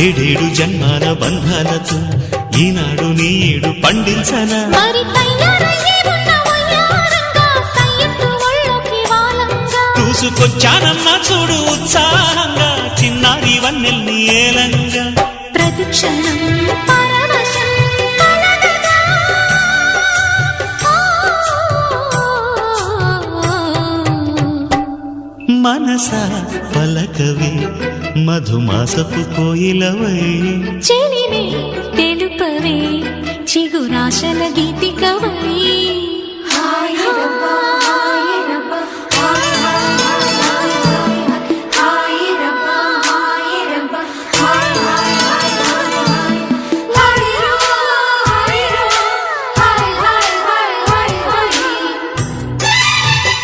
ఏడేడు జన్మాల బంధాలతో ఈనాడు నీడు పండించనా మరి తయారయ్యే ఉన్న వయ్యారంగా సయ్యత్తు ఒళ్ళోకి వాలంగా చూసుకొచ్చానమ్మా చూడు ఉత్సాహంగా చిన్నారి వన్నెల్ని ఏలంగా ప్రతిక్షణం పరవశం కలగగా మనసా పలకవే మధుమాసపు కోయిలవై చెలివే తెలుపవే చిగురాశల గీతికవై